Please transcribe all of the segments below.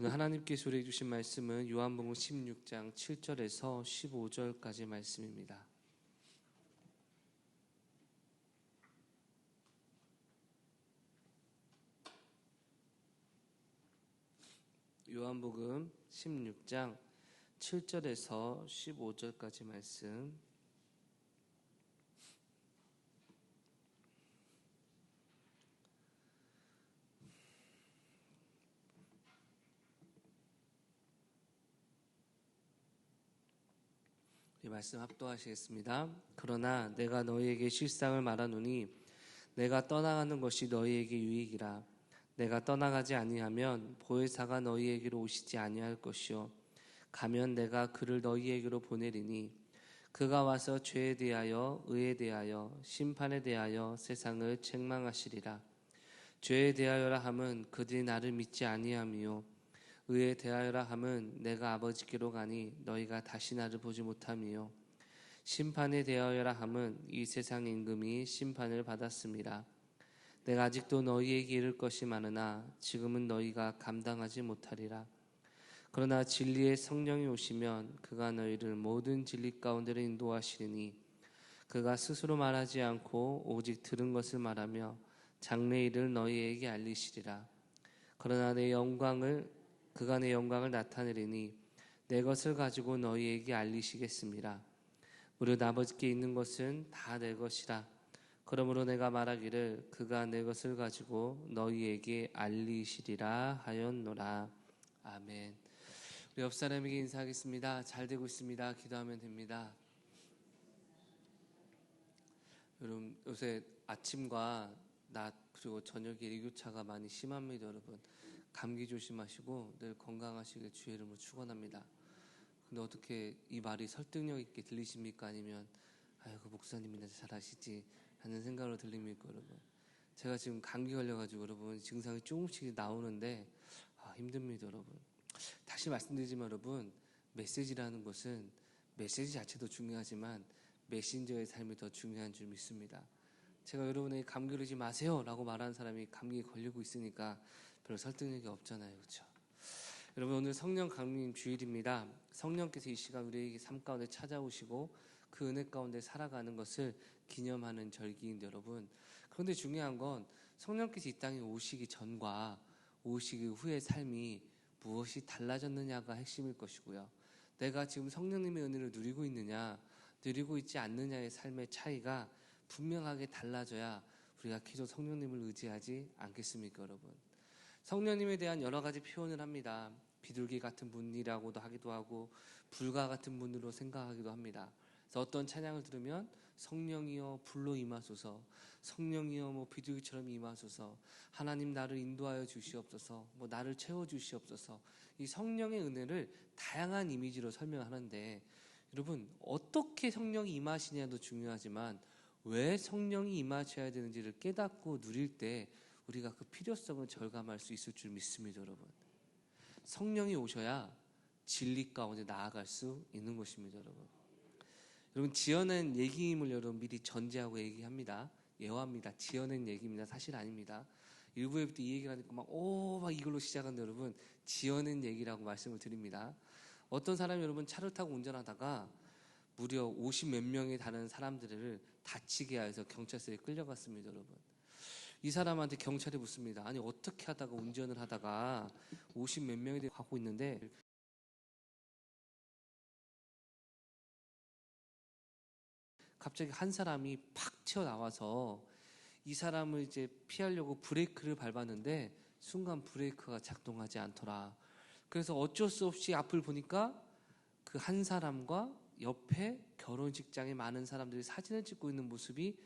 오늘 하나님께서 우리에게 주신 말씀은 요한복음 16장 7절에서 15절까지 말씀입니다. 요한복음 16장 7절에서 15절까지 말씀. 이 말씀 합독하시겠습니다. 그러나 내가 너희에게 실상을 말하노니 내가 떠나가는 것이 너희에게 유익이라. 내가 떠나가지 아니하면 보혜사가 너희에게로 오시지 아니할 것이요 가면 내가 그를 너희에게로 보내리니 그가 와서 죄에 대하여 의에 대하여 심판에 대하여 세상을 책망하시리라. 죄에 대하여라 함은 그들이 나를 믿지 아니함이요 의에 대하여라 함은 내가 아버지께로 가니 너희가 다시 나를 보지 못함이요 심판에 대하여라 함은 이 세상 임금이 심판을 받았습니다. 내가 아직도 너희에게 이를 것이 많으나 지금은 너희가 감당하지 못하리라. 그러나 진리의 성령이 오시면 그가 너희를 모든 진리 가운데로 인도하시리니 그가 스스로 말하지 않고 오직 들은 것을 말하며 장래 일을 너희에게 알리시리라. 그러나 그가 내 영광을 나타내리니 내 것을 가지고 너희에게 알리시겠습니다. 무릇 아버지께 있는 것은 다 내 것이라. 그러므로 내가 말하기를 그가 내 것을 가지고 너희에게 알리시리라 하였노라. 아멘. 우리 옆 사람에게 인사하겠습니다. 잘 되고 있습니다. 기도하면 됩니다. 여러분 요새 아침과 낮 그리고 저녁에 일교차가 많이 심합니다. 여러분 감기 조심하시고 늘 건강하시길 주의 이름으로 축원합니다. 근데 어떻게 이 말이 설득력 있게 들리십니까? 아니면 아이고 목사님이나 잘 아시지 하는 생각으로 들립니까? 여러분 제가 지금 감기 걸려가지고 여러분 증상이 조금씩 나오는데 힘듭니다. 여러분 다시 말씀드리지만 여러분 메시지라는 것은 메시지 자체도 중요하지만 메신저의 삶이 더 중요한 줄 믿습니다. 제가 여러분에게 감기 걸리지 마세요 라고 말하는 사람이 감기에 걸리고 있으니까 별로 설득력이 없잖아요. 그렇죠? 여러분 오늘 성령 강림 주일입니다. 성령께서 이 시간 우리에게 삶 가운데 찾아오시고 그 은혜 가운데 살아가는 것을 기념하는 절기인데 여러분 그런데 중요한 건 성령께서 이 땅에 오시기 전과 오시기 후의 삶이 무엇이 달라졌느냐가 핵심일 것이고요. 내가 지금 성령님의 은혜를 누리고 있느냐 누리고 있지 않느냐의 삶의 차이가 분명하게 달라져야 우리가 계속 성령님을 의지하지 않겠습니까? 여러분 성령님에 대한 여러 가지 표현을 합니다. 비둘기 같은 분이라고도 하기도 하고 불과 같은 분으로 생각하기도 합니다. 그래서 어떤 찬양을 들으면 성령이여 불로 임하소서, 성령이여 비둘기처럼 임하소서, 하나님 나를 인도하여 주시옵소서, 나를 채워 주시옵소서. 이 성령의 은혜를 다양한 이미지로 설명하는데 여러분 어떻게 성령이 임하시냐도 중요하지만 왜 성령이 임하셔야 되는지를 깨닫고 누릴 때 우리가 그 필요성을 절감할 수 있을 줄 믿습니다. 여러분 성령이 오셔야 진리 가운데 나아갈 수 있는 것입니다. 여러분 지어낸 얘기임을 여러분 미리 전제하고 얘기합니다. 예화입니다. 지어낸 얘기입니다. 사실 아닙니다. 일부에부터 이 얘기를 하니까 막 이걸로 시작하는데 여러분 지어낸 얘기라고 말씀을 드립니다. 어떤 사람이 여러분 차를 타고 운전하다가 무려 50 몇 명에 달하는 사람들을 다치게 해서 경찰서에 끌려갔습니다. 여러분 이 사람한테 경찰이 묻습니다. 아니 어떻게 하다가 운전을 하다가 50 몇 명이 가고 있는데 갑자기 한 사람이 팍 튀어나와서 이 사람을 이제 피하려고 브레이크를 밟았는데 순간 브레이크가 작동하지 않더라. 그래서 어쩔 수 없이 앞을 보니까 그 한 사람과 옆에 결혼식장에 많은 사람들이 사진을 찍고 있는 모습이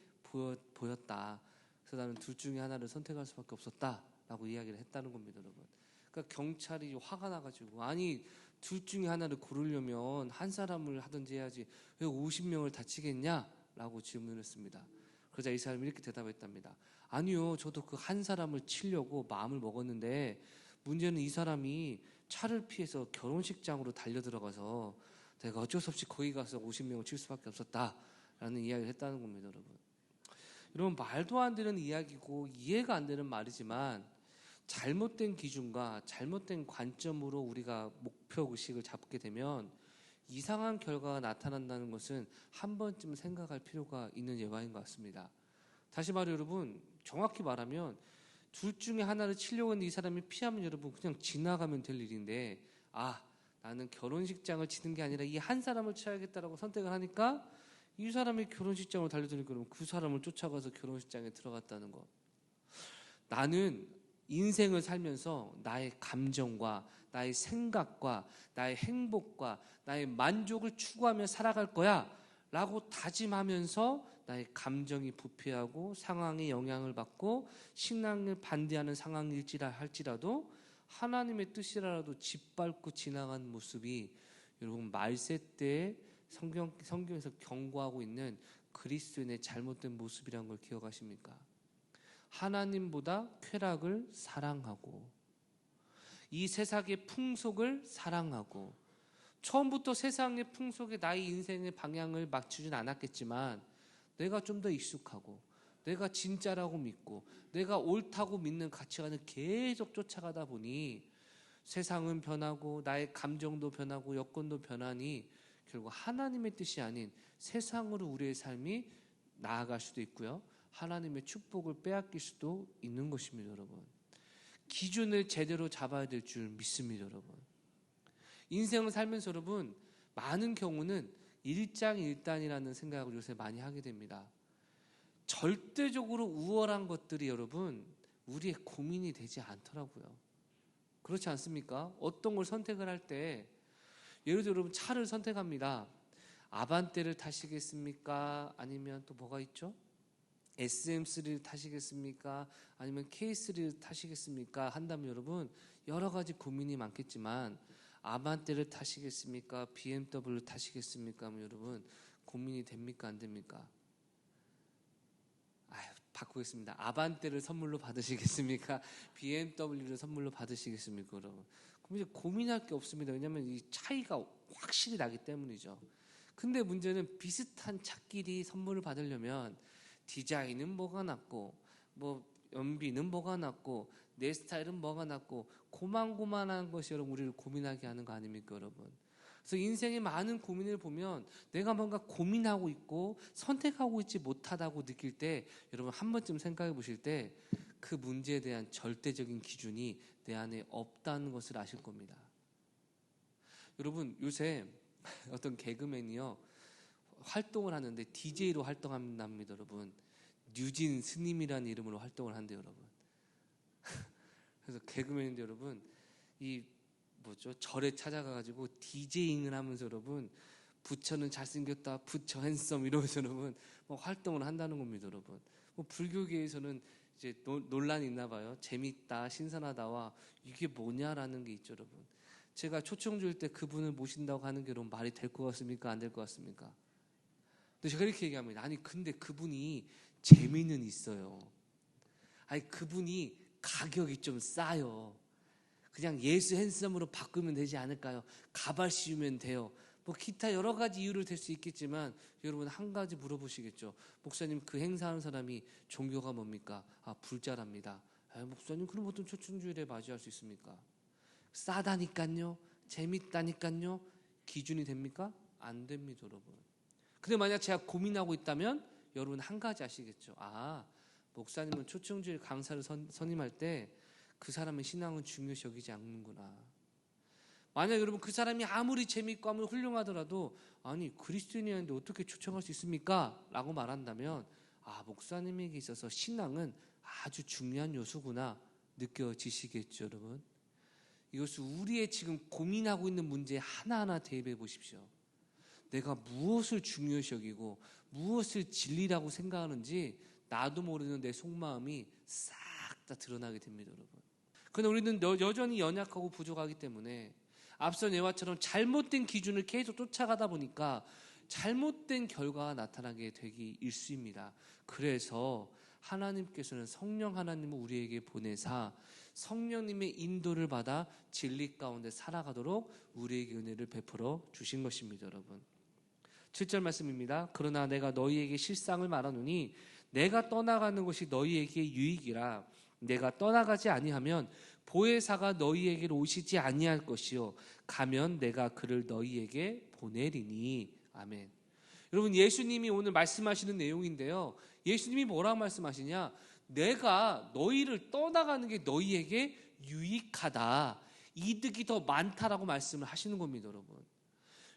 보였다. 그래서 나는 둘 중에 하나를 선택할 수밖에 없었다라고 이야기를 했다는 겁니다. 여러분 그러니까 경찰이 화가 나가지고 아니 둘 중에 하나를 고르려면 한 사람을 하든지 해야지 왜 50명을 다치겠냐라고 질문을 했습니다. 그러자 이 사람이 이렇게 대답했답니다. 아니요 저도 그 한 사람을 치려고 마음을 먹었는데 문제는 이 사람이 차를 피해서 결혼식장으로 달려들어가서 내가 어쩔 수 없이 거기 가서 50명을 칠 수밖에 없었다라는 이야기를 했다는 겁니다. 여러분 말도 안 되는 이야기고 이해가 안 되는 말이지만 잘못된 기준과 잘못된 관점으로 우리가 목표의식을 잡게 되면 이상한 결과가 나타난다는 것은 한 번쯤 생각할 필요가 있는 예화인 것 같습니다. 다시 말해 여러분, 정확히 말하면 둘 중에 하나를 치려고 했는데 이 사람이 피하면 여러분 그냥 지나가면 될 일인데, 나는 결혼식장을 치는 게 아니라 이 한 사람을 쳐야겠다라고 선택을 하니까 이 사람이 결혼식장으로 달려드니까 그러면 그 사람을 쫓아가서 결혼식장에 들어갔다는 것. 나는 인생을 살면서 나의 감정과 나의 생각과 나의 행복과 나의 만족을 추구하며 살아갈 거야 라고 다짐하면서 나의 감정이 부패하고 상황에 영향을 받고 신앙을 반대하는 상황일지라 할지라도 하나님의 뜻이라도 짓밟고 지나간 모습이 여러분 말세 때에 성경에서 경고하고 있는 그리스도인의 잘못된 모습이라는 걸 기억하십니까? 하나님보다 쾌락을 사랑하고 이 세상의 풍속을 사랑하고, 처음부터 세상의 풍속에 나의 인생의 방향을 맞추진 않았겠지만 내가 좀 더 익숙하고 내가 진짜라고 믿고 내가 옳다고 믿는 가치관을 계속 쫓아가다 보니 세상은 변하고 나의 감정도 변하고 여건도 변하니 결국 하나님의 뜻이 아닌 세상으로 우리의 삶이 나아갈 수도 있고요, 하나님의 축복을 빼앗길 수도 있는 것입니다. 여러분, 기준을 제대로 잡아야 될 줄 믿습니다. 여러분, 인생을 살면서 여러분 많은 경우는 일장일단이라는 생각을 요새 많이 하게 됩니다. 절대적으로 우월한 것들이 여러분 우리의 고민이 되지 않더라고요. 그렇지 않습니까? 어떤 걸 선택을 할 때 예를 들어 여러분 차를 선택합니다. 아반떼를 타시겠습니까? 아니면 또 뭐가 있죠? SM3를 타시겠습니까? 아니면 K3를 타시겠습니까? 한다면 여러분 여러 가지 고민이 많겠지만 아반떼를 타시겠습니까? BMW를 타시겠습니까? 하면 여러분 고민이 됩니까? 안 됩니까? 바꾸겠습니다. 아반떼를 선물로 받으시겠습니까? BMW를 선물로 받으시겠습니까? 여러분, 그럼 이제 고민할 게 없습니다. 왜냐하면 이 차이가 확실히 나기 때문이죠. 근데 문제는 비슷한 차끼리 선물을 받으려면 디자인은 뭐가 낫고 뭐 연비는 뭐가 낫고 내 스타일은 뭐가 낫고 고만고만한 것이 여러분 우리를 고민하게 하는 거 아닙니까? 여러분, 그래서 인생의 많은 고민을 보면 내가 뭔가 고민하고 있고 선택하고 있지 못하다고 느낄 때 여러분 한 번쯤 생각해 보실 때 그 문제에 대한 절대적인 기준이 내 안에 없다는 것을 아실 겁니다. 여러분, 요새 어떤 개그맨이요 활동을 하는데 DJ로 활동합니다. 여러분, 뉴진 스님이라는 이름으로 활동을 한대요. 여러분, 그래서 개그맨인데 여러분 이 절에 찾아가가지고 디제잉을 하면서 여러분 부처는 잘생겼다, 부처 핸섬 이러면서 여러분 활동을 한다는 겁니다. 여러분, 불교계에서는 이제 논란이 있나 봐요. 재밌다, 신선하다와 이게 뭐냐라는 게 있죠. 여러분, 제가 초청 줄 때 그분을 모신다고 하는 게 여러분 말이 될 것 같습니까? 안 될 것 같습니까? 근데 제가 이렇게 얘기합니다. 아니 근데 그분이 재미는 있어요. 아니 그분이 가격이 좀 싸요. 그냥 예수 핸섬으로 바꾸면 되지 않을까요? 가발 씌우면 돼요. 기타 여러 가지 이유를 댈 수 있겠지만 여러분 한 가지 물어보시겠죠. 목사님, 그 행사하는 사람이 종교가 뭡니까? 불자랍니다. 목사님, 그럼 어떤 초청주일에 맞이할 수 있습니까? 싸다니까요, 재밌다니까요. 기준이 됩니까? 안 됩니다. 여러분, 근데 만약 제가 고민하고 있다면 여러분 한 가지 아시겠죠. 목사님은 초청주일 강사를 선임할 때 그 사람의 신앙은 중요시 여기지 않는구나. 만약 여러분 그 사람이 아무리 재밌고 아무리 훌륭하더라도 아니 그리스도인이었는데 어떻게 초청할 수 있습니까? 라고 말한다면 목사님에게 있어서 신앙은 아주 중요한 요소구나 느껴지시겠죠. 여러분, 이것을 우리의 지금 고민하고 있는 문제에 하나하나 대입해 보십시오. 내가 무엇을 중요시 여기고 무엇을 진리라고 생각하는지 나도 모르는 내 속마음이 싹 다 드러나게 됩니다. 여러분, 그런데 우리는 여전히 연약하고 부족하기 때문에 앞선 예화처럼 잘못된 기준을 계속 쫓아가다 보니까 잘못된 결과가 나타나게 되기 일쑤입니다. 그래서 하나님께서는 성령 하나님을 우리에게 보내사 성령님의 인도를 받아 진리 가운데 살아가도록 우리에게 은혜를 베풀어 주신 것입니다. 여러분, 7절 말씀입니다. 그러나 내가 너희에게 실상을 말하노니 내가 떠나가는 것이 너희에게 유익이라. 내가 떠나가지 아니하면 보혜사가 너희에게로 오시지 아니할 것이요 가면 내가 그를 너희에게 보내리니. 아멘. 여러분, 예수님이 오늘 말씀하시는 내용인데요, 예수님이 뭐라고 말씀하시냐? 내가 너희를 떠나가는 게 너희에게 유익하다, 이득이 더 많다라고 말씀을 하시는 겁니다.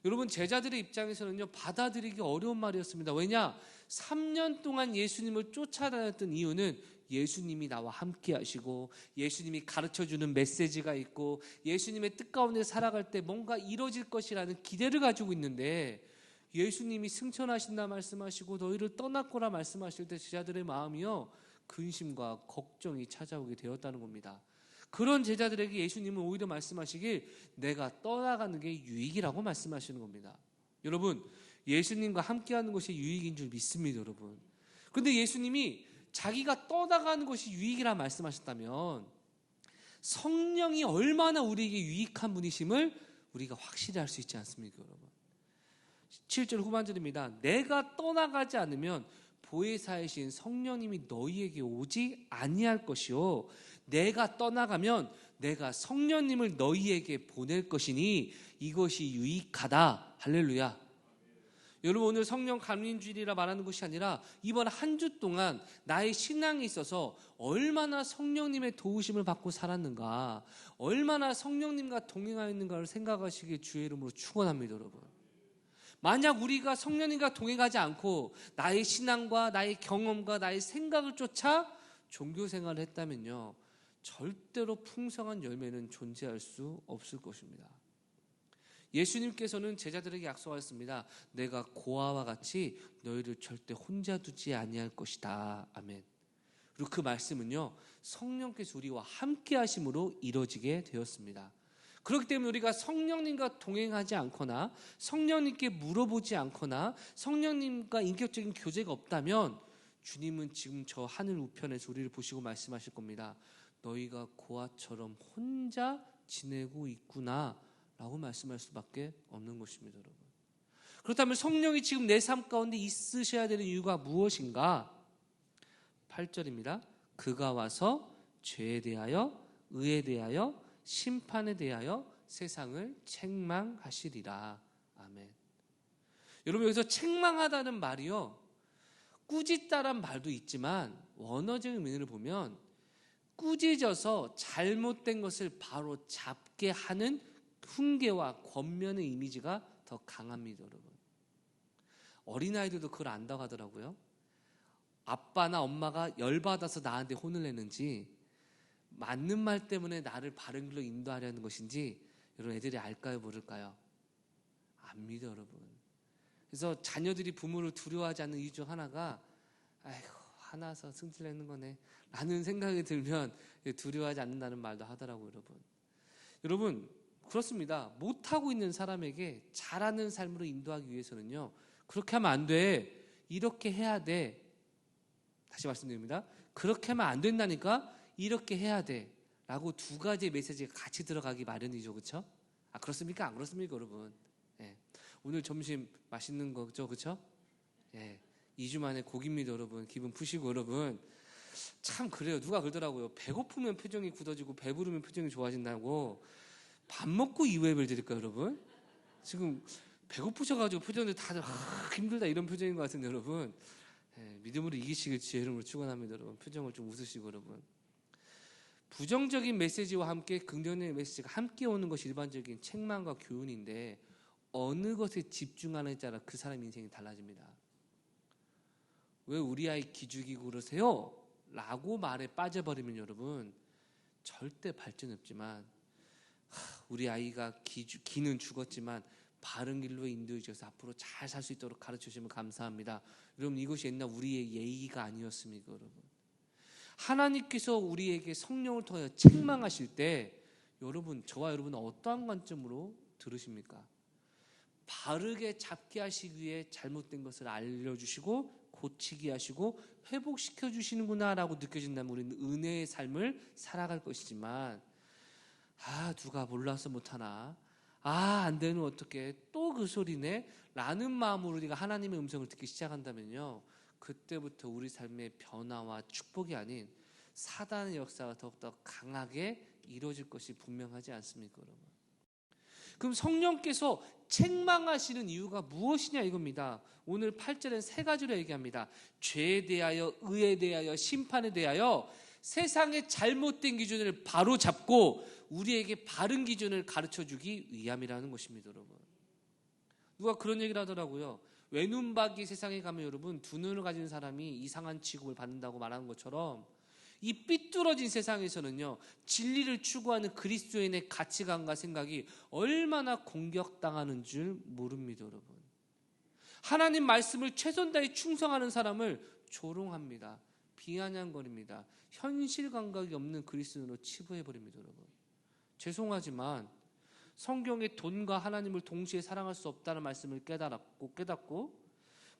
여러분, 제자들의 입장에서는요, 받아들이기 어려운 말이었습니다. 왜냐? 3년 동안 예수님을 쫓아다녔던 이유는 예수님이 나와 함께 하시고 예수님이 가르쳐주는 메시지가 있고 예수님의 뜻 가운데 살아갈 때 뭔가 이루어질 것이라는 기대를 가지고 있는데, 예수님이 승천하신다 말씀하시고 너희를 떠났거라 말씀하실 때 제자들의 마음이요, 근심과 걱정이 찾아오게 되었다는 겁니다. 그런 제자들에게 예수님은 오히려 말씀하시길 내가 떠나가는 게 유익이라고 말씀하시는 겁니다. 여러분, 예수님과 함께하는 것이 유익인 줄 믿습니다. 여러분, 그런데 예수님이 자기가 떠나가는 것이 유익이라 말씀하셨다면 성령이 얼마나 우리에게 유익한 분이심을 우리가 확실히 알 수 있지 않습니까? 여러분, 7절 후반절입니다. 내가 떠나가지 않으면 보혜사이신 성령님이 너희에게 오지 아니할 것이요 내가 떠나가면 내가 성령님을 너희에게 보낼 것이니 이것이 유익하다. 할렐루야. 여러분, 오늘 성령 감림주일이라 말하는 것이 아니라 이번 한 주 동안 나의 신앙에 있어서 얼마나 성령님의 도우심을 받고 살았는가, 얼마나 성령님과 동행하였는가를 생각하시길 주의 이름으로 축원합니다. 여러분, 만약 우리가 성령님과 동행하지 않고 나의 신앙과 나의 경험과 나의 생각을 쫓아 종교생활을 했다면요, 절대로 풍성한 열매는 존재할 수 없을 것입니다. 예수님께서는 제자들에게 약속하셨습니다. 내가 고아와 같이 너희를 절대 혼자 두지 아니할 것이다. 아멘. 그리고 그 말씀은요, 성령께서 우리와 함께 하심으로 이루어지게 되었습니다. 그렇기 때문에 우리가 성령님과 동행하지 않거나 성령님께 물어보지 않거나 성령님과 인격적인 교제가 없다면 주님은 지금 저 하늘 우편에서 우리를 보시고 말씀하실 겁니다. 너희가 고아처럼 혼자 지내고 있구나 라고 말씀할 수밖에 없는 것입니다. 여러분, 그렇다면 성령이 지금 내 삶 가운데 있으셔야 되는 이유가 무엇인가? 8절입니다. 그가 와서 죄에 대하여 의에 대하여 심판에 대하여 세상을 책망하시리라. 아멘. 여러분, 여기서 책망하다는 말이요, 꾸짖다란 말도 있지만 원어적인 의미를 보면 꾸짖어서 잘못된 것을 바로 잡게 하는 훈계와 권면의 이미지가 더 강합니다. 여러분, 어린아이들도 그걸 안다고 하더라고요. 아빠나 엄마가 열받아서 나한테 혼을 내는지 맞는 말 때문에 나를 바른 길로 인도하려는 것인지 여러분, 애들이 알까요, 모를까요? 압니다. 여러분, 그래서 자녀들이 부모를 두려워하지 않는 이유 중 하나가 아이고 화나서 승질내는 거네 라는 생각이 들면 두려워하지 않는다는 말도 하더라고요. 여러분, 그렇습니다. 못하고 있는 사람에게 잘하는 삶으로 인도하기 위해서는요, 그렇게 하면 안 돼, 이렇게 해야 돼. 다시 말씀드립니다. 그렇게 하면 안 된다니까, 이렇게 해야 돼 라고 두 가지의 메시지가 같이 들어가기 마련이죠. 그렇죠? 그렇습니까? 안 그렇습니까, 여러분? 예. 오늘 점심 맛있는 거죠, 그렇죠? 예. 2주 만에 고기입니다, 여러분. 기분 푸시고. 여러분, 참 그래요. 누가 그러더라고요. 배고프면 표정이 굳어지고 배부르면 표정이 좋아진다고. 밥 먹고 이후에 별 드릴까요, 여러분? 지금 배고프셔가지고 표정들 다들 힘들다 이런 표정인 것 같은데 여러분, 예, 믿음으로 이기시길 주의 이름으로 축원합니다. 여러분, 표정을 좀 웃으시고. 여러분, 부정적인 메시지와 함께 긍정적인 메시지가 함께 오는 것이 일반적인 책망과 교훈인데 어느 것에 집중하느냐에 따라 그 사람 인생이 달라집니다. 왜 우리 아이 기죽이고 그러세요? 라고 말에 빠져버리면 여러분 절대 발전 없지만, 우리 아이가 기는 죽었지만 바른 길로 인도해 주셔서 앞으로 잘 살 수 있도록 가르쳐 주시면 감사합니다. 여러분, 이것이 옛날 우리의 예의가 아니었습니까? 여러분, 하나님께서 우리에게 성령을 통해 책망하실 때 여러분, 저와 여러분은 어떠한 관점으로 들으십니까? 바르게 잡게 하시기 위해 잘못된 것을 알려주시고 고치게 하시고 회복시켜 주시는구나 라고 느껴진다면 우리는 은혜의 삶을 살아갈 것이지만, 누가 몰라서 못하나, 안 되는 어떻게 또 그 소리네 라는 마음으로 우리가 하나님의 음성을 듣기 시작한다면요, 그때부터 우리 삶의 변화와 축복이 아닌 사단의 역사가 더욱더 강하게 이루어질 것이 분명하지 않습니까, 여러분? 그럼 성령께서 책망하시는 이유가 무엇이냐 이겁니다. 오늘 8절엔 세 가지로 얘기합니다. 죄에 대하여, 의에 대하여, 심판에 대하여 세상의 잘못된 기준을 바로 잡고 우리에게 바른 기준을 가르쳐주기 위함이라는 것입니다, 여러분. 누가 그런 얘기를 하더라고요. 외눈박이 세상에 가면 여러분, 두 눈을 가진 사람이 이상한 취급을 받는다고 말하는 것처럼 이 삐뚤어진 세상에서는요, 진리를 추구하는 그리스도인의 가치관과 생각이 얼마나 공격당하는 줄 모릅니다, 여러분. 하나님 말씀을 최선 다해 충성하는 사람을 조롱합니다. 비아냥거립니다. 현실 감각이 없는 그리스도인으로 치부해버립니다, 여러분. 죄송하지만 성경에 돈과 하나님을 동시에 사랑할 수 없다는 말씀을 깨닫고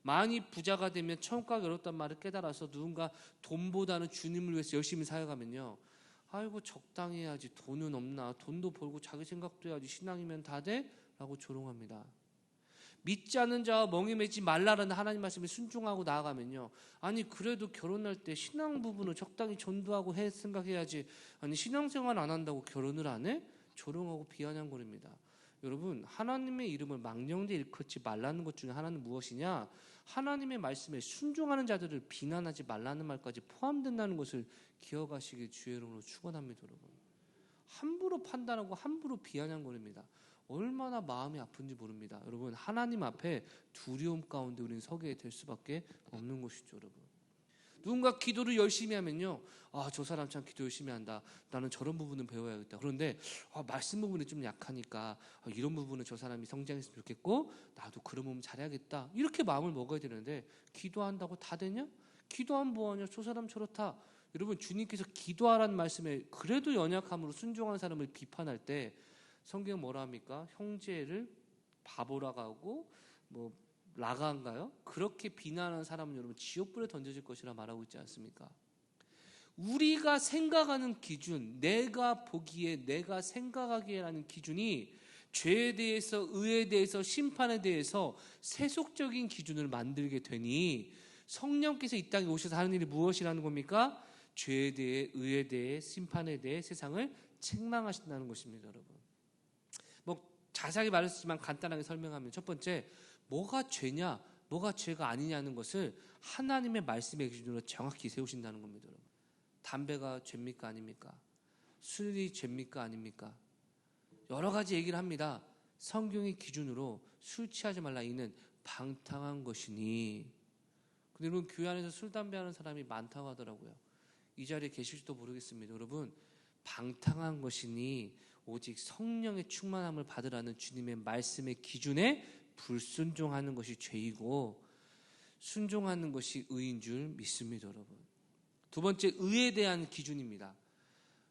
많이 부자가 되면 천국 가기 어렵다는 말을 깨달아서 누군가 돈보다는 주님을 위해서 열심히 살아가면요, 아이고 적당히 해야지, 돈은 없나, 돈도 벌고 자기 생각도 해야지, 신앙이면 다 돼? 라고 조롱합니다. 믿지 않는 자와 멍에 매지 말라라는 하나님 말씀에 순종하고 나아가면요, 아니 그래도 결혼할 때 신앙 부분을 적당히 전도하고 생각해야지, 아니 신앙생활 안 한다고 결혼을 안 해? 조롱하고 비아냥거립니다. 여러분, 하나님의 이름을 망령되 일컫지 말라는 것 중에 하나는 무엇이냐? 하나님의 말씀에 순종하는 자들을 비난하지 말라는 말까지 포함된다는 것을 기억하시길 주의 이름으로 축원합니다, 여러분. 함부로 판단하고 함부로 비아냥거립니다. 얼마나 마음이 아픈지 모릅니다. 여러분, 하나님 앞에 두려움 가운데 우리는 서게 될 수밖에 없는 것이죠, 여러분. 누군가 기도를 열심히 하면요, 저 사람 참 기도 열심히 한다, 나는 저런 부분은 배워야겠다. 그런데 말씀 부분이 좀 약하니까 이런 부분은 저 사람이 성장했으면 좋겠고 나도 그런 부분 잘해야겠다, 이렇게 마음을 먹어야 되는데, 기도한다고 다 되냐? 기도하면 뭐하냐? 저 사람 저렇다. 여러분, 주님께서 기도하라는 말씀에 그래도 연약함으로 순종하는 사람을 비판할 때 성경은 뭐라 합니까? 형제를 바보라고 하고 라가인가요? 그렇게 비난하는 사람은 여러분 지옥불에 던져질 것이라 말하고 있지 않습니까? 우리가 생각하는 기준, 내가 보기에, 내가 생각하기에라는 기준이 죄에 대해서, 의에 대해서, 심판에 대해서 세속적인 기준을 만들게 되니 성령께서 이 땅에 오셔서 하는 일이 무엇이라는 겁니까? 죄에 대해, 의에 대해, 심판에 대해 세상을 책망하신다는 것입니다, 여러분. 자세하게 말했지만 간단하게 설명하면, 첫 번째, 뭐가 죄냐, 뭐가 죄가 아니냐는 것을 하나님의 말씀의 기준으로 정확히 세우신다는 겁니다, 여러분. 담배가 죄입니까 아닙니까? 술이 죄입니까 아닙니까? 여러 가지 얘기를 합니다. 성경의 기준으로 술 취하지 말라, 이는 방탕한 것이니. 근데 여러분, 교회 안에서 술 담배 하는 사람이 많다고 하더라고요. 이 자리에 계실지도 모르겠습니다. 여러분, 방탕한 것이니 오직 성령의 충만함을 받으라는 주님의 말씀의 기준에 불순종하는 것이 죄이고 순종하는 것이 의인 줄 믿습니다, 여러분. 두 번째, 의에 대한 기준입니다.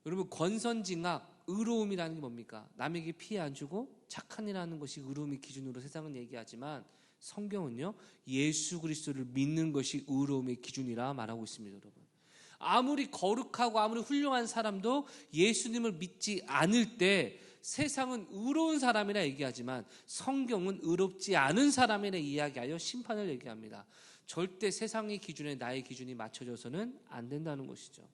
여러분, 권선징악, 의로움이라는 게 뭡니까? 남에게 피해 안 주고 착한 일 하는 것이 의로움의 기준으로 세상은 얘기하지만 성경은요, 예수 그리스도를 믿는 것이 의로움의 기준이라 말하고 있습니다, 여러분. 아무리 거룩하고 아무리 훌륭한 사람도 예수님을 믿지 않을 때 세상은 의로운 사람이라 얘기하지만 성경은 의롭지 않은 사람이라 이야기하여 심판을 얘기합니다. 절대 세상의 기준에 나의 기준이 맞춰져서는 안 된다는 것이죠.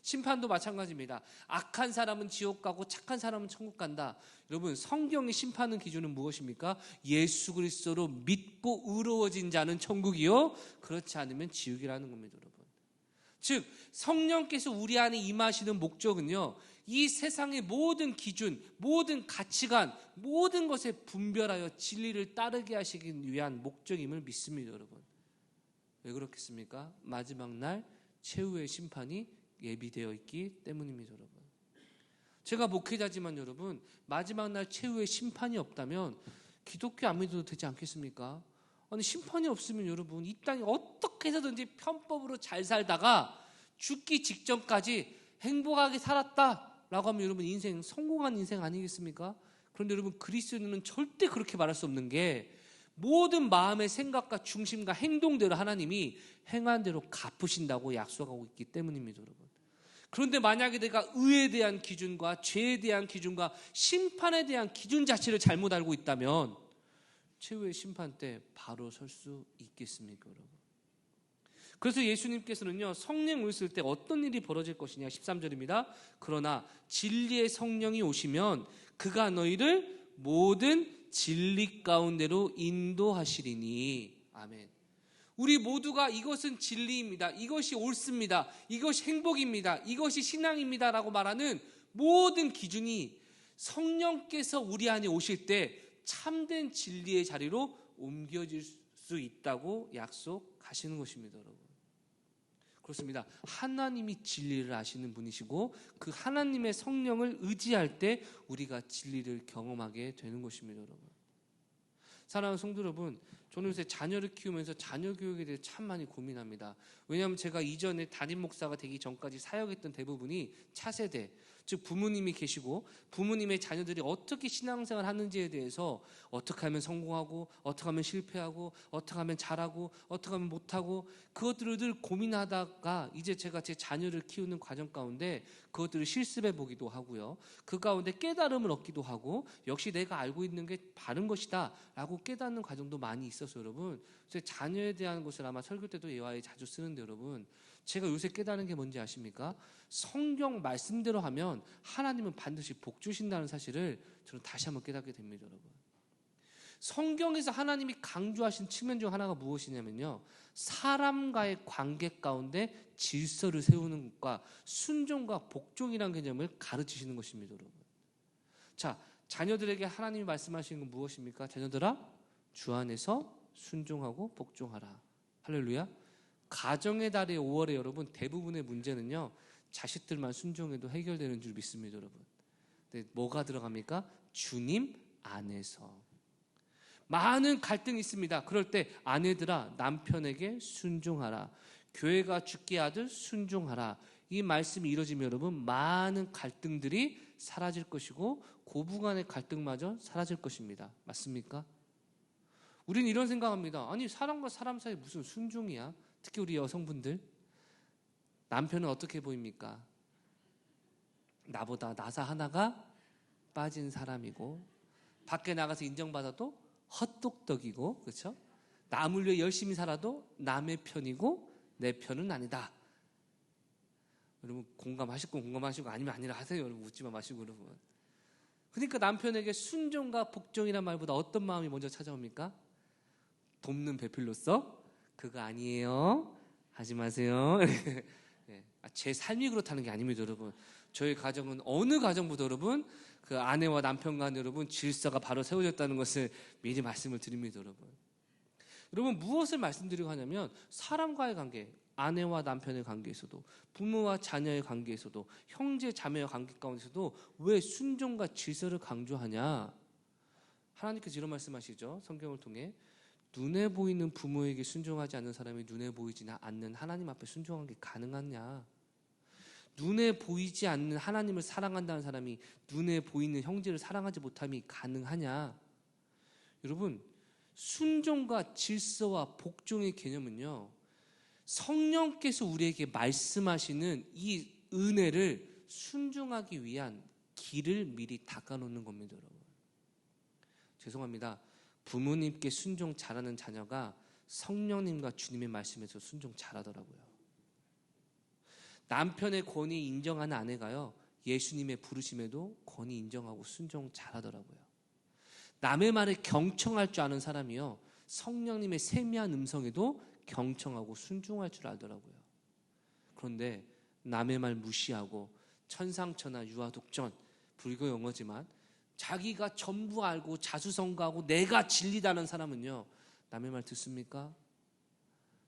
심판도 마찬가지입니다. 악한 사람은 지옥 가고 착한 사람은 천국 간다. 여러분, 성경의 심판의 기준은 무엇입니까? 예수 그리스도로 믿고 의로워진 자는 천국이요, 그렇지 않으면 지옥이라는 겁니다, 여러분. 즉, 성령께서 우리 안에 임하시는 목적은요, 이 세상의 모든 기준, 모든 가치관, 모든 것에 분별하여 진리를 따르게 하시기 위한 목적임을 믿습니다, 여러분. 왜 그렇겠습니까? 마지막 날 최후의 심판이 예비되어 있기 때문입니다, 여러분. 제가 목회자지만 여러분, 마지막 날 최후의 심판이 없다면 기독교 안 믿어도 되지 않겠습니까? 아니, 심판이 없으면 여러분, 이 땅에 어떻게 해서든지 편법으로 잘 살다가 죽기 직전까지 행복하게 살았다라고 하면 여러분, 인생 성공한 인생 아니겠습니까? 그런데 여러분, 그리스도인은 절대 그렇게 말할 수 없는 게, 모든 마음의 생각과 중심과 행동대로 하나님이 행한 대로 갚으신다고 약속하고 있기 때문입니다, 여러분. 그런데 만약에 내가 의에 대한 기준과 죄에 대한 기준과 심판에 대한 기준 자체를 잘못 알고 있다면 최후의 심판 때 바로 설 수 있겠습니까, 여러분? 그래서 예수님께서는요, 성령 오실 때 어떤 일이 벌어질 것이냐, 13절입니다. 그러나 진리의 성령이 오시면 그가 너희를 모든 진리 가운데로 인도하시리니. 아멘. 우리 모두가 이것은 진리입니다, 이것이 옳습니다, 이것이 행복입니다, 이것이 신앙입니다 라고 말하는 모든 기준이 성령께서 우리 안에 오실 때 참된 진리의 자리로 옮겨질 수 있다고 약속하시는 것입니다. 여러분, 그렇습니다. 하나님이 진리를 아시는 분이시고 그 하나님의 성령을 의지할 때 우리가 진리를 경험하게 되는 것입니다. 여러분, 사랑하는 성도 여러분, 저는 요새 자녀를 키우면서 자녀 교육에 대해 참 많이 고민합니다. 왜냐하면 제가 이전에 담임 목사가 되기 전까지 사역했던 대부분이 차세대, 즉 부모님이 계시고 부모님의 자녀들이 어떻게 신앙생활 하는지에 대해서 어떻게 하면 성공하고 어떻게 하면 실패하고 어떻게 하면 잘하고 어떻게 하면 못하고 그것들을 늘 고민하다가 이제 제가 제 자녀를 키우는 과정 가운데 그것들을 실습해 보기도 하고요, 그 가운데 깨달음을 얻기도 하고 역시 내가 알고 있는 게 바른 것이다 라고 깨닫는 과정도 많이 있어서 여러분, 제 자녀에 대한 것을 아마 설교 때도 예화에 자주 쓰는데 여러분, 제가 요새 깨닫는 게 뭔지 아십니까? 성경 말씀대로 하면 하나님은 반드시 복 주신다는 사실을 저는 다시 한번 깨닫게 됩니다. 여러분, 성경에서 하나님이 강조하신 측면 중 하나가 무엇이냐면요, 사람과의 관계 가운데 질서를 세우는 것과 순종과 복종이라는 개념을 가르치시는 것입니다. 여러분, 자, 자녀들에게 하나님이 말씀하시는 건 무엇입니까? 자녀들아, 주 안에서 순종하고 복종하라. 할렐루야. 가정의 달의 5월에 여러분, 대부분의 문제는요, 자식들만 순종해도 해결되는 줄 믿습니다. 여러분, 근데 뭐가 들어갑니까? 주님 안에서 많은 갈등이 있습니다. 그럴 때 아내들아, 남편에게 순종하라. 교회가 주께 아들 순종하라. 이 말씀이 이루어지면 여러분, 많은 갈등들이 사라질 것이고 고부간의 갈등마저 사라질 것입니다. 맞습니까? 우리는 이런 생각합니다. 아니, 사람과 사람 사이 무슨 순종이야? 특히 우리 여성분들, 남편은 어떻게 보입니까? 나보다 나사 하나가 빠진 사람이고 밖에 나가서 인정받아도 헛똑똑이고, 그렇죠? 남을 위해 열심히 살아도 남의 편이고 내 편은 아니다. 여러분, 공감하시고 공감하시고 아니면 아니라 하세요. 여러분, 웃지마 마시고. 여러분, 그러니까 남편에게 순종과 복종이란 말보다 어떤 마음이 먼저 찾아옵니까? 돕는 배필로서 그거 아니에요, 하지 마세요. 네. 제 삶이 그렇다는 게 아닙니다. 여러분, 저희 가정은 어느 가정보다 여러분, 그 아내와 남편 간에 여러분 질서가 바로 세워졌다는 것을 미리 말씀을 드립니다. 여러분, 무엇을 말씀드리고 하냐면 사람과의 관계, 아내와 남편의 관계에서도, 부모와 자녀의 관계에서도, 형제 자매의 관계 가운데서도 왜 순종과 질서를 강조하냐? 하나님께서 이런 말씀하시죠. 성경을 통해 눈에 보이는 부모에게 순종하지 않는 사람이 눈에 보이지 않는 하나님 앞에 순종하는 게 가능하냐? 눈에 보이지 않는 하나님을 사랑한다는 사람이 눈에 보이는 형제를 사랑하지 못함이 가능하냐? 여러분, 순종과 질서와 복종의 개념은요, 성령께서 우리에게 말씀하시는 이 은혜를 순종하기 위한 길을 미리 닦아놓는 겁니다. 여러분, 죄송합니다. 부모님께 순종 잘하는 자녀가 성령님과 주님의 말씀에서 순종 잘하더라고요. 남편의 권위 인정하는 아내가요, 예수님의 부르심에도 권위 인정하고 순종 잘하더라고요. 남의 말에 경청할 줄 아는 사람이요, 성령님의 세미한 음성에도 경청하고 순종할 줄 알더라고요. 그런데 남의 말 무시하고 천상천하 유아독전, 불교 용어지만 자기가 전부 알고 자수성가하고 내가 진리다는 사람은요, 남의 말 듣습니까?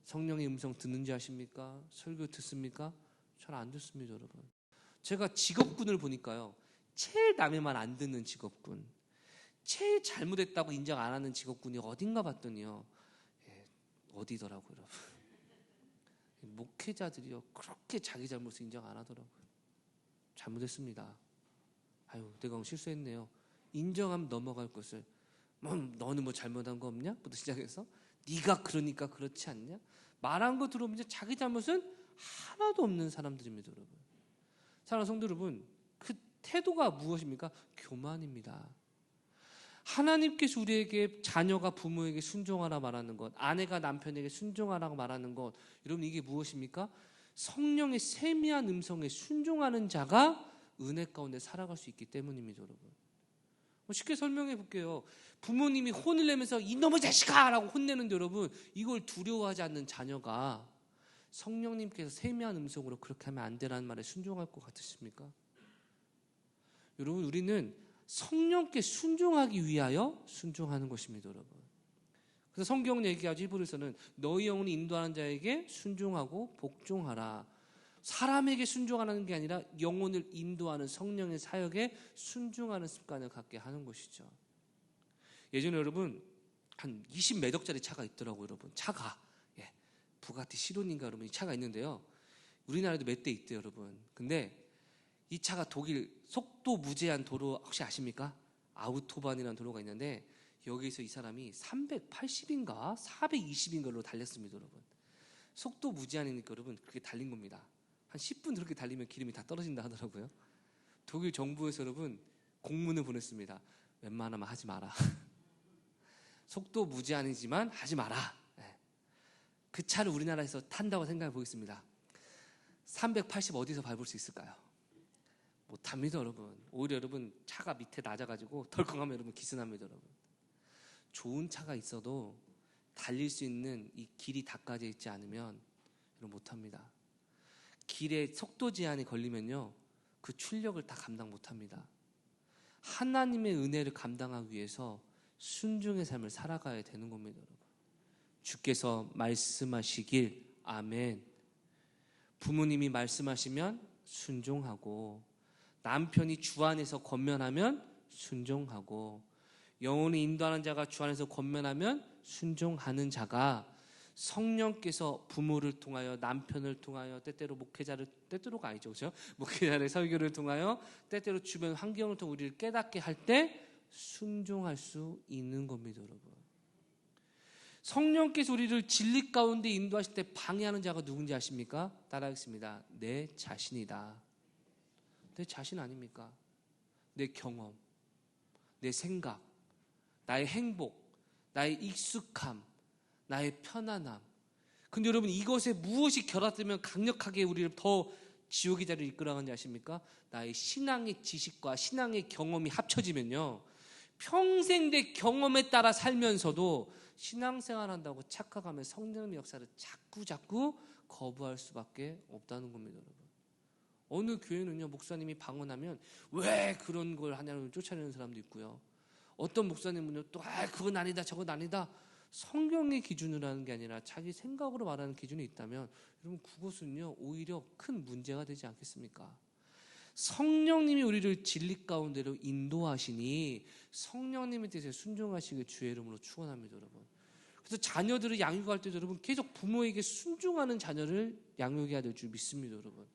성령의 음성 듣는지 아십니까? 설교 듣습니까? 잘 안 듣습니다. 여러분, 제가 직업군을 보니까요, 제일 남의 말 안 듣는 직업군, 제일 잘못했다고 인정 안 하는 직업군이 어딘가 봤더니요, 어디더라고요. 여러분, 목회자들이요, 그렇게 자기 잘못을 인정 안 하더라고요. 잘못했습니다, 아유 내가 실수했네요, 인정하면 넘어갈 것을 너는 뭐 잘못한 거 없냐? 부터 시작해서 네가 그러니까 그렇지 않냐? 말한 거 들어보면 이제 자기 잘못은 하나도 없는 사람들입니다. 여러분, 사랑하는 성도 여러분, 그 태도가 무엇입니까? 교만입니다. 하나님께서 우리에게 자녀가 부모에게 순종하라 말하는 것, 아내가 남편에게 순종하라고 말하는 것, 여러분 이게 무엇입니까? 성령의 세미한 음성에 순종하는 자가 은혜 가운데 살아갈 수 있기 때문입니다, 여러분. 쉽게 설명해 볼게요. 부모님이 혼을 내면서 이놈의 자식아! 라고 혼내는데 여러분, 이걸 두려워하지 않는 자녀가 성령님께서 세미한 음성으로 그렇게 하면 안 되라는 말에 순종할 것 같으십니까? 여러분, 우리는 성령께 순종하기 위하여 순종하는 것입니다, 여러분. 그래서 성경은 얘기하죠. 히브리서는 너희 영혼이 인도하는 자에게 순종하고 복종하라. 사람에게 순종하는 게 아니라 영혼을 인도하는 성령의 사역에 순종하는 습관을 갖게 하는 것이죠. 예전에 여러분 한 20몇 억짜리 차가 있더라고요, 여러분. 차가 부가티 시론인가 여러분 이 차가 있는데요. 우리나라에도 몇 대 있대요, 여러분. 근데 이 차가 독일 속도 무제한 도로 혹시 아십니까? 아우토반이라는 도로가 있는데 여기서 이 사람이 380인가 420인가로 달렸습니다, 여러분. 속도 무제한이니까 여러분 그렇게 달린 겁니다. 한 10분 그렇게 달리면 기름이 다 떨어진다 하더라고요. 독일 정부에서 여러분 공문을 보냈습니다. 웬만하면 하지 마라. 속도 무제한이지만 하지 마라. 그 차를 우리나라에서 탄다고 생각해 보겠습니다. 380 어디서 밟을 수 있을까요? 못합니다, 여러분. 오히려 여러분 차가 밑에 낮아가지고 덜컹하면 여러분 기스납니다, 여러분. 좋은 차가 있어도 달릴 수 있는 이 길이 닦아져 있지 않으면 여러분 못합니다. 길에 속도 제한이 걸리면요 그 출력을 다 감당 못합니다. 하나님의 은혜를 감당하기 위해서 순종의 삶을 살아가야 되는 겁니다, 여러분. 주께서 말씀하시길 아멘. 부모님이 말씀하시면 순종하고, 남편이 주 안에서 권면하면 순종하고, 영혼이 인도하는 자가 주 안에서 권면하면 순종하는 자가 성령께서 부모를 통하여, 남편을 통하여, 때때로 목회자를, 때때로가 아니죠, 그렇죠? 목회자를, 설교를 통하여, 때때로 주변 환경을 통해 우리를 깨닫게 할 때 순종할 수 있는 겁니다, 여러분. 성령께서 우리를 진리 가운데 인도하실 때 방해하는 자가 누군지 아십니까? 따라하겠습니다. 내 자신이다. 내 자신 아닙니까? 내 경험, 내 생각, 나의 행복, 나의 익숙함, 나의 편안함. 근데 여러분 이것에 무엇이 결합되면 강력하게 우리를 더 지옥의 자리를 이끌어가는지 아십니까? 나의 신앙의 지식과 신앙의 경험이 합쳐지면요 평생 내 경험에 따라 살면서도 신앙생활 한다고 착각하면 성령의 역사를 자꾸 거부할 수밖에 없다는 겁니다, 여러분. 어느 교회는요 목사님이 방언하면 왜 그런 걸 하냐고 쫓아내는 사람도 있고요. 어떤 목사님은요 또 그건 아니다 저건 아니다, 성경의 기준으로 하는 게 아니라 자기 생각으로 말하는 기준이 있다면 여러분 그것은요 오히려 큰 문제가 되지 않겠습니까? 성령님이 우리를 진리 가운데로 인도하시니 성령님에 대해서 순종하시길 주의 이름으로 축원합니다, 여러분. 그래서 자녀들을 양육할 때도 여러분 계속 부모에게 순종하는 자녀를 양육해야 될 줄 믿습니다, 여러분.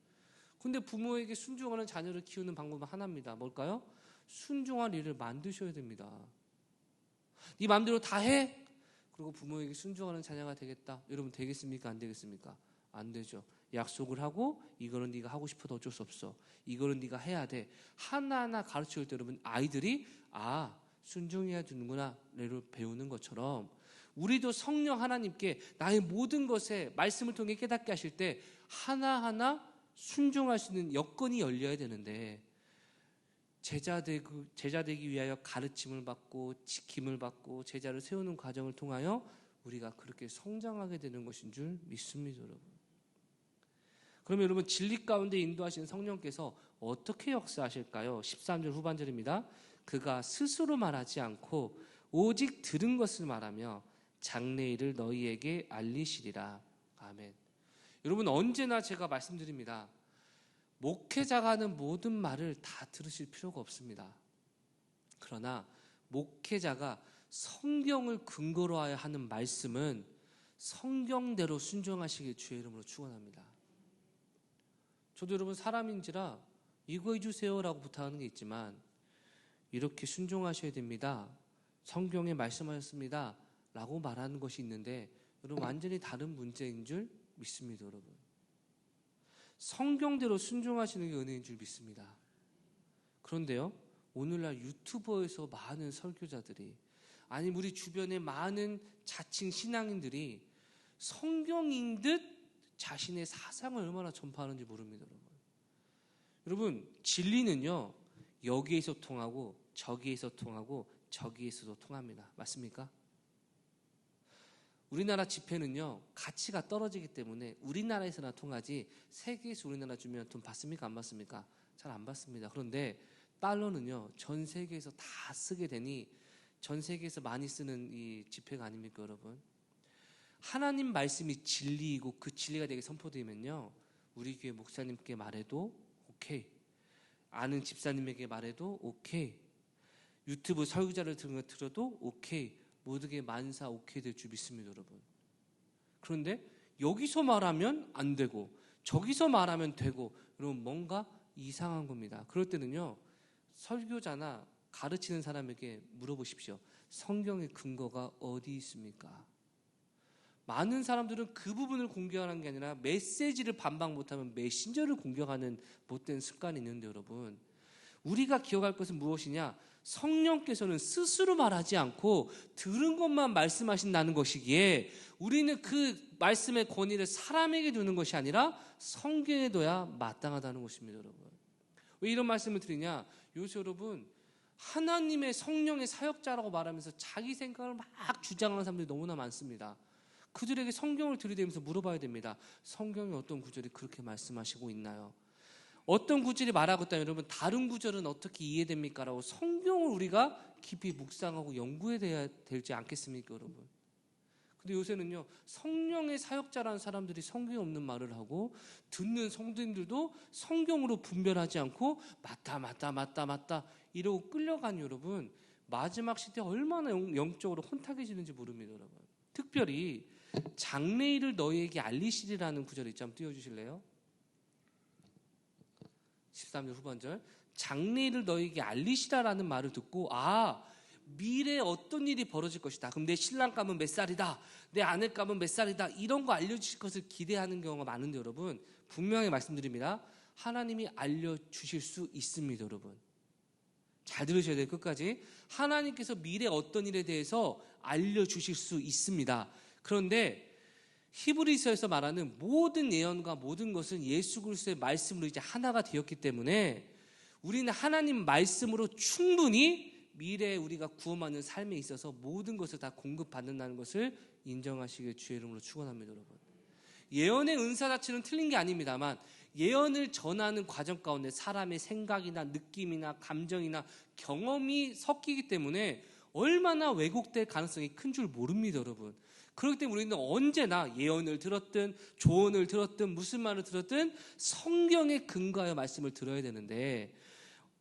근데 부모에게 순종하는 자녀를 키우는 방법은 하나입니다. 뭘까요? 순종할 일을 만드셔야 됩니다. 네 마음대로 다 해? 그리고 부모에게 순종하는 자녀가 되겠다. 여러분 되겠습니까? 안 되겠습니까? 안 되죠. 약속을 하고 이거는 네가 하고 싶어도 어쩔 수 없어. 이거는 네가 해야 돼. 하나하나 가르칠 때 여러분 아이들이 순종해야 되는구나를 배우는 것처럼 우리도 성령 하나님께 나의 모든 것에 말씀을 통해 깨닫게 하실 때 하나하나 순종할 수 있는 여건이 열려야 되는데 제자 되기 위하여 가르침을 받고 지킴을 받고 제자를 세우는 과정을 통하여 우리가 그렇게 성장하게 되는 것인 줄 믿습니다, 여러분. 그러면 여러분 진리 가운데 인도하시는 성령께서 어떻게 역사하실까요? 13절 후반절입니다. 그가 스스로 말하지 않고 오직 들은 것을 말하며 장래일을 너희에게 알리시리라. 아멘. 여러분 언제나 제가 말씀드립니다. 목회자가 하는 모든 말을 다 들으실 필요가 없습니다. 그러나 목회자가 성경을 근거로 하는 말씀은 성경대로 순종하시길 주의 이름으로 축원합니다. 저도 여러분 사람인지라 이거 해주세요라고 부탁하는 게 있지만 이렇게 순종하셔야 됩니다. 성경에 말씀하셨습니다. 라고 말하는 것이 있는데 여러분 완전히 다른 문제인 줄 믿습니다, 여러분. 성경대로 순종하시는 게 은혜인 줄 믿습니다. 그런데요, 오늘날 유튜버에서 많은 설교자들이, 아니 우리 주변에 많은 자칭 신앙인들이 성경인 듯 자신의 사상을 얼마나 전파하는지 모릅니다. 여러분, 진리는요 여기에서 통하고 저기에서 통하고 저기에서도 통합니다. 맞습니까? 우리나라 집회는요 가치가 떨어지기 때문에 우리나라에서나 통하지 세계에서 우리나라 주면 돈 받습니까? 안 받습니까? 잘 안 받습니다. 그런데 달러는요 전 세계에서 다 쓰게 되니 전 세계에서 많이 쓰는 이 집회가 아닙니까, 여러분? 하나님 말씀이 진리이고 그 진리가 되게 선포되면요 우리 교회 목사님께 말해도 오케이, 아는 집사님에게 말해도 오케이, 유튜브 설교자를 들어도 오케이, 모두게 만사 오케이 될 줄 믿습니다, 여러분. 그런데 여기서 말하면 안 되고 저기서 말하면 되고, 여러분 뭔가 이상한 겁니다. 그럴 때는요 설교자나 가르치는 사람에게 물어보십시오. 성경의 근거가 어디 있습니까? 많은 사람들은 그 부분을 공격하는 게 아니라 메시지를 반박 못하면 메신저를 공격하는 못된 습관이 있는데, 여러분 우리가 기억할 것은 무엇이냐? 성령께서는 스스로 말하지 않고 들은 것만 말씀하신다는 것이기에 우리는 그 말씀의 권위를 사람에게 두는 것이 아니라 성경에 둬야 마땅하다는 것입니다, 여러분. 왜 이런 말씀을 드리냐? 요새 여러분 하나님의 성령의 사역자라고 말하면서 자기 생각을 막 주장하는 사람들이 너무나 많습니다. 그들에게 성경을 들이대면서 물어봐야 됩니다. 성경의 어떤 구절이 그렇게 말씀하시고 있나요? 어떤 구절이 말하고 있다면 여러분 다른 구절은 어떻게 이해됩니까? 라고 성경을 우리가 깊이 묵상하고 연구해야 되지 않겠습니까, 여러분? 근데 요새는요 성령의 사역자라는 사람들이 성경에 없는 말을 하고 듣는 성도님들도 성경으로 분별하지 않고 맞다 이러고 끌려가니 여러분 마지막 시대에 얼마나 영적으로 혼탁해지는지 모릅니다, 여러분. 특별히 장래일을 너희에게 알리시리라는 구절 있죠. 한번 띄워주실래요? 13절 후반절. 장래일을 너희에게 알리시라라는 말을 듣고 미래에 어떤 일이 벌어질 것이다. 그럼 내 신랑감은 몇 살이다, 내 아내감은 몇 살이다, 이런 거 알려주실 것을 기대하는 경우가 많은데 여러분 분명히 말씀드립니다. 하나님이 알려주실 수 있습니다, 여러분. 잘 들으셔야 돼요, 끝까지. 하나님께서 미래 어떤 일에 대해서 알려주실 수 있습니다. 그런데 히브리서에서 말하는 모든 예언과 모든 것은 예수 그리스도의 말씀으로 이제 하나가 되었기 때문에 우리는 하나님 말씀으로 충분히 미래에 우리가 구원받는 삶에 있어서 모든 것을 다 공급받는다는 것을 인정하시길 주의 이름으로 축원합니다, 여러분. 예언의 은사 자체는 틀린 게 아닙니다만 예언을 전하는 과정 가운데 사람의 생각이나 느낌이나 감정이나 경험이 섞이기 때문에 얼마나 왜곡될 가능성이 큰 줄 모릅니다, 여러분. 그렇기 때문에 우리는 언제나 예언을 들었든 조언을 들었든 무슨 말을 들었든 성경에 근거하여 말씀을 들어야 되는데,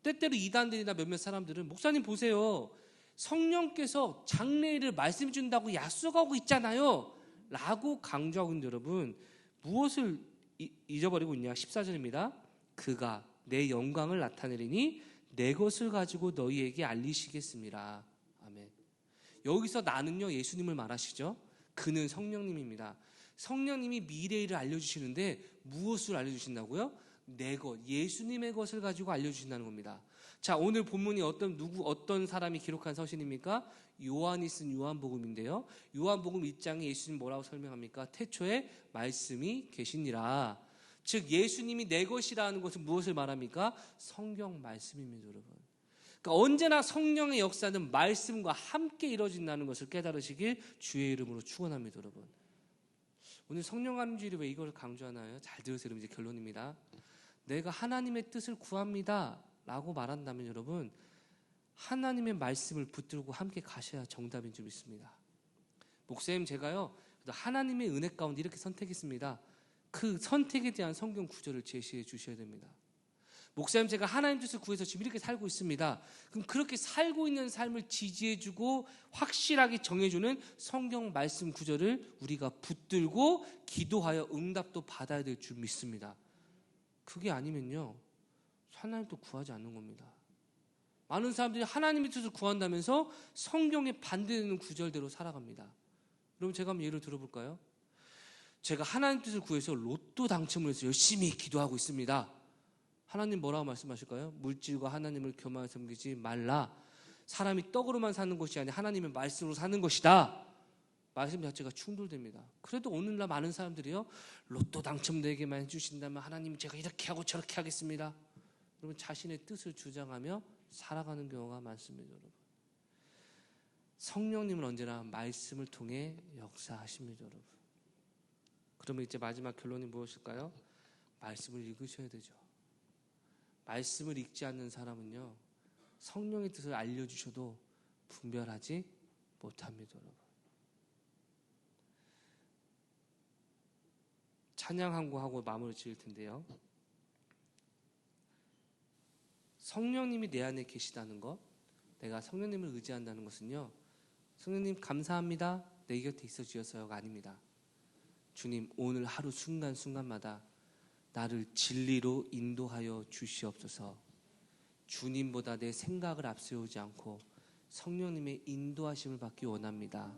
때때로 이단들이나 몇몇 사람들은 목사님 보세요, 성령께서 장래일을 말씀해 준다고 약속하고 있잖아요 라고 강조하고 있는데 여러분 무엇을 잊어버리고 있냐? 14절입니다. 그가 내 영광을 나타내리니 내 것을 가지고 너희에게 알리시겠습니다. 아멘. 여기서 나는요 예수님을 말하시죠. 그는 성령님입니다. 성령님이 미래일을 알려주시는데 무엇을 알려주신다고요? 내 것, 예수님의 것을 가지고 알려주신다는 겁니다. 자, 오늘 본문이 어떤 사람이 기록한 서신입니까? 요한이 쓴 요한복음인데요. 요한복음 1장에 예수님 뭐라고 설명합니까? 태초에 말씀이 계시니라. 즉 예수님이 내 것이라는 것은 무엇을 말합니까? 성경 말씀입니다, 여러분. 그러니까 언제나 성령의 역사는 말씀과 함께 이루어진다는 것을 깨달으시길 주의 이름으로 축원합니다, 여러분. 오늘 성령 감주일이 왜 이걸 강조하나요? 잘 들으세요. 이제 결론입니다. 내가 하나님의 뜻을 구합니다 라고 말한다면 여러분 하나님의 말씀을 붙들고 함께 가셔야 정답인 줄 믿습니다. 목사님 제가요 하나님의 은혜 가운데 이렇게 선택했습니다. 그 선택에 대한 성경 구절을 제시해 주셔야 됩니다. 목사님 제가 하나님 뜻을 구해서 지금 이렇게 살고 있습니다. 그럼 그렇게 살고 있는 삶을 지지해주고 확실하게 정해주는 성경 말씀 구절을 우리가 붙들고 기도하여 응답도 받아야 될 줄 믿습니다. 그게 아니면요 하나님도 구하지 않는 겁니다. 많은 사람들이 하나님의 뜻을 구한다면서 성경에 반대되는 구절대로 살아갑니다. 여러분 제가 한번 예를 들어볼까요? 제가 하나님 뜻을 구해서 로또 당첨을 해서 열심히 기도하고 있습니다 하나님 뭐라고 말씀하실까요? 물질과 하나님을 교만하게 섬기지 말라. 사람이 떡으로만 사는 것이 아니라 하나님의 말씀으로 사는 것이다. 말씀 자체가 충돌됩니다. 그래도 오늘날 많은 사람들이요, 로또 당첨되게만 해주신다면 하나님 제가 이렇게 하고 저렇게 하겠습니다. 여러분, 자신의 뜻을 주장하며 살아가는 경우가 많습니다. 여러분, 성령님은 언제나 말씀을 통해 역사하십니다. 여러분, 그러면 이제 마지막 결론이 무엇일까요? 말씀을 읽으셔야 되죠. 말씀을 읽지 않는 사람은요, 성령의 뜻을 알려주셔도 분별하지 못합니다. 여러분, 찬양 한 곡하고 마무리 지을 텐데요, 성령님이 내 안에 계시다는 것, 내가 성령님을 의지한다는 것은요, 성령님 감사합니다, 내 곁에 있어 주셔서요가 아닙니다. 주님, 오늘 하루 순간순간마다 나를 진리로 인도하여 주시옵소서. 주님보다 내 생각을 앞세우지 않고 성령님의 인도하심을 받기 원합니다.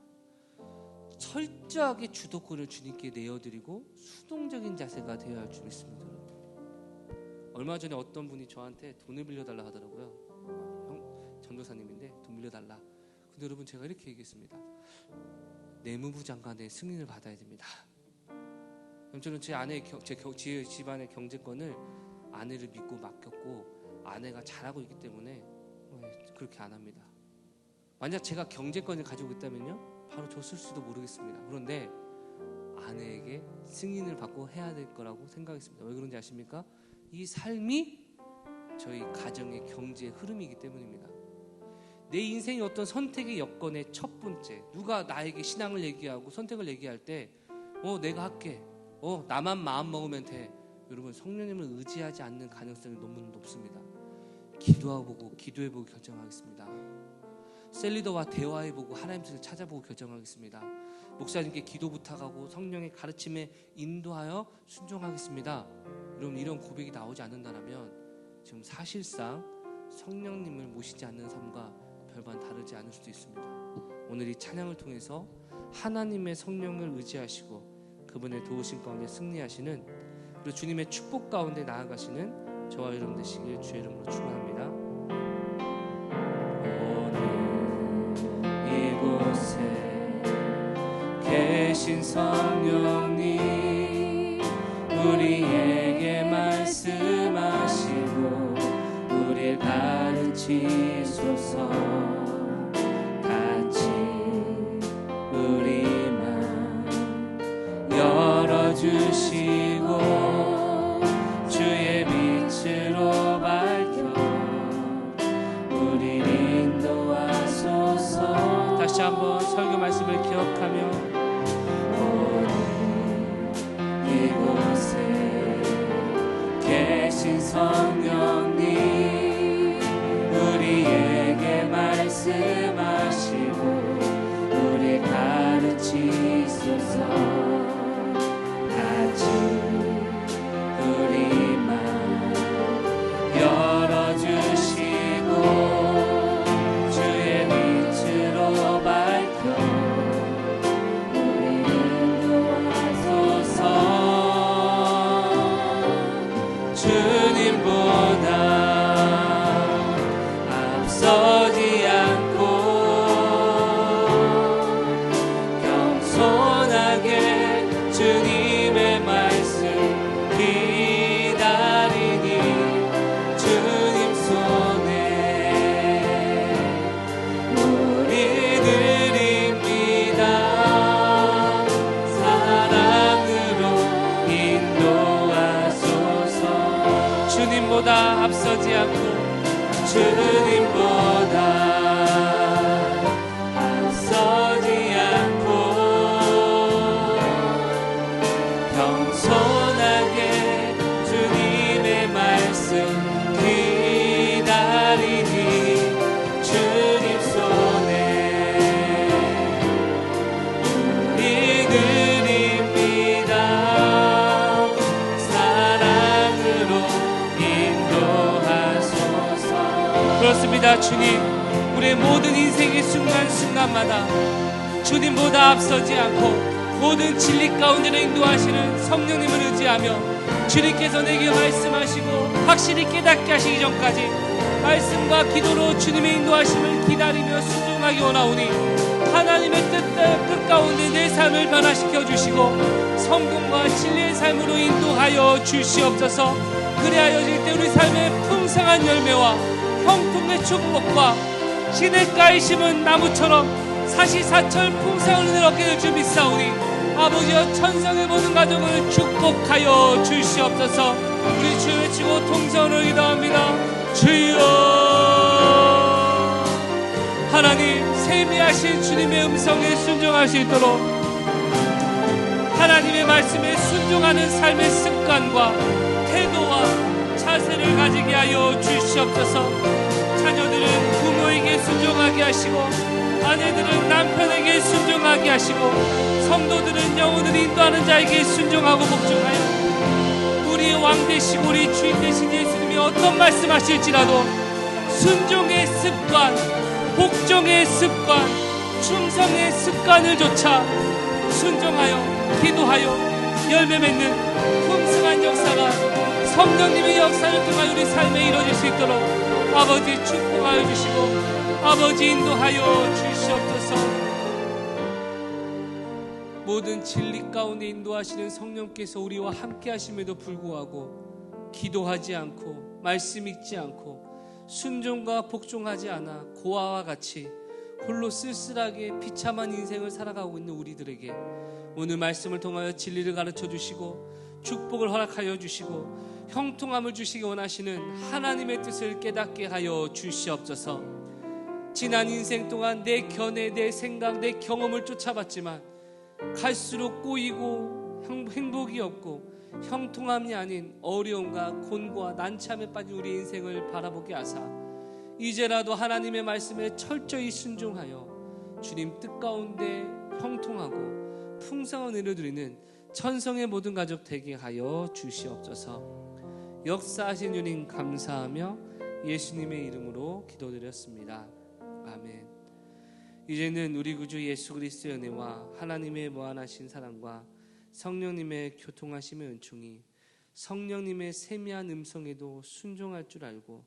철저하게 주도권을 주님께 내어드리고 수동적인 자세가 되어야 할 줄 믿습니다. 얼마 전에 어떤 분이 저한테 돈을 빌려달라 하더라고요. 전도사님인데 돈 빌려달라. 근데 여러분, 제가 이렇게 얘기했습니다. 내무부 장관의 승인을 받아야 됩니다. 저는 제 집안의 경제권을 아내를 믿고 맡겼고 아내가 잘하고 있기 때문에 그렇게 안 합니다. 만약 제가 경제권을 가지고 있다면요, 바로 줬을 수도 모르겠습니다. 그런데 아내에게 승인을 받고 해야 될 거라고 생각했습니다. 왜 그런지 아십니까? 이 삶이 저희 가정의 경제의 흐름이기 때문입니다. 내 인생의 어떤 선택의 여건의 첫 번째, 누가 나에게 신앙을 얘기하고 선택을 얘기할 때 내가 할게, 나만 마음 먹으면 돼, 여러분, 성령님을 의지하지 않는 가능성이 너무 높습니다. 기도해보고 결정하겠습니다. 셀리더와 대화해보고 하나님 뜻을 찾아보고 결정하겠습니다. 목사님께 기도 부탁하고 성령의 가르침에 인도하여 순종하겠습니다. 여러분, 이런 고백이 나오지 않는다면 지금 사실상 성령님을 모시지 않는 삶과 별반 다르지 않을 수도 있습니다. 오늘 이 찬양을 통해서 하나님의 성령을 의지하시고 그분의 도우심 가운데 승리하시는, 그리고 주님의 축복 가운데 나아가시는 저와 여러분 되시길 주의 이름으로 축원합니다. 오늘 이곳에 계신 성령님, 우리에게 말씀하시고 우리를 가르치소서. 같이 우리 열어주시고 주의 빛으로 밝혀 우리를 인도하소서. 다시 한번 설교 말씀을 기억하며 오늘 이곳에 계신 성령님, 우리에게 말씀하시고 우리 가르치소서. 우리 맘 열어주시고 주의 빛으로 밝혀 우리 인도하소서. 주님보다 앞서지 않고 겸손하게 주님의 말씀 기다리니 주님 손에 우리 드립니다. 사랑으로 인도하소서. 주님보다 앞서지 않고 주님보다 앞서지 않고 겸손하게 주님의 말씀 기다리니 주님 손에 우리 드립니다. 사랑으로 인도하소서. 그렇습니다. 주님, 우리의 모든 인생의 순간순간마다 주님보다 앞서지 않고 모든 진리 가운데로 인도하시는 성령님을 의지하며 주님께서 내게 말씀하시고 확실히 깨닫게 하시기 전까지 말씀과 기도로 주님의 인도하심을 기다리며 순종하기 원하오니 하나님의 뜻 가운데 내 삶을 변화시켜 주시고 성공과 진리의 삶으로 인도하여 주시옵소서. 그리하여질 때 우리 삶의 풍성한 열매와 형통의 축복과 시냇가에 심은 나무처럼 사시사철 풍성한 은혜를 얻게 될 줄 믿사오니 아버지여 천성의 모든 가족을 축복하여 주시옵소서. 우리 주여 외치고 통성으로 기도합니다. 주여. 하나님, 세미하신 주님의 음성에 순종할 수 있도록 하나님의 말씀에 순종하는 삶의 습관과 태도와 자세를 가지게 하여 주시옵소서. 자녀들은 부모에게 순종하게 하시고 아내들은 남편에게 순종하게 하시고 성도들은 영혼을 인도하는 자에게 순종하고 복종하여 우리의 왕 되시고 우리 주인 되신 예수님이 어떤 말씀하실지라도 순종의 습관, 복종의 습관, 충성의 습관을 좇아 순종하여 기도하여 열매 맺는 풍성한 역사가 성령님의 역사를 통하여 우리 삶에 이루어질 수 있도록 아버지 축복하여 주시고 아버지 인도하여 주시옵소서. 모든 진리 가운데 인도하시는 성령께서 우리와 함께 하심에도 불구하고 기도하지 않고 말씀 읽지 않고 순종과 복종하지 않아 고아와 같이 홀로 쓸쓸하게 비참한 인생을 살아가고 있는 우리들에게 오늘 말씀을 통하여 진리를 가르쳐 주시고 축복을 허락하여 주시고 형통함을 주시기 원하시는 하나님의 뜻을 깨닫게 하여 주시옵소서. 지난 인생 동안 내 견해, 내 생각, 내 경험을 쫓아봤지만 갈수록 꼬이고 행복이 없고 형통함이 아닌 어려움과 곤고와 난참에 빠진 우리 인생을 바라보게 하사 이제라도 하나님의 말씀에 철저히 순종하여 주님 뜻 가운데 형통하고 풍성한 은혜를 누리는 천성의 모든 가족 되게 하여 주시옵소서. 역사하신 주님 감사하며 예수님의 이름으로 기도드렸습니다. 아멘. 이제는 우리 구주 예수 그리스도의 은혜와 하나님의 무한하신 사랑과 성령님의 교통하심의 은총이 성령님의 세미한 음성에도 순종할 줄 알고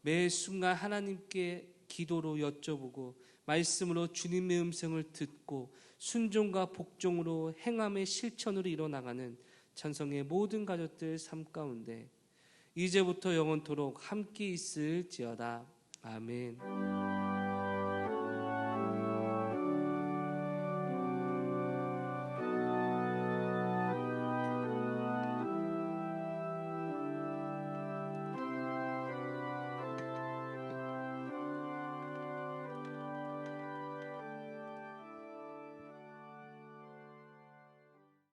매 순간 하나님께 기도로 여쭤보고 말씀으로 주님의 음성을 듣고 순종과 복종으로 행함의 실천으로 이뤄나가는 천성의 모든 가족들 삶 가운데 이제부터 영원토록 함께 있을지어다. 아멘.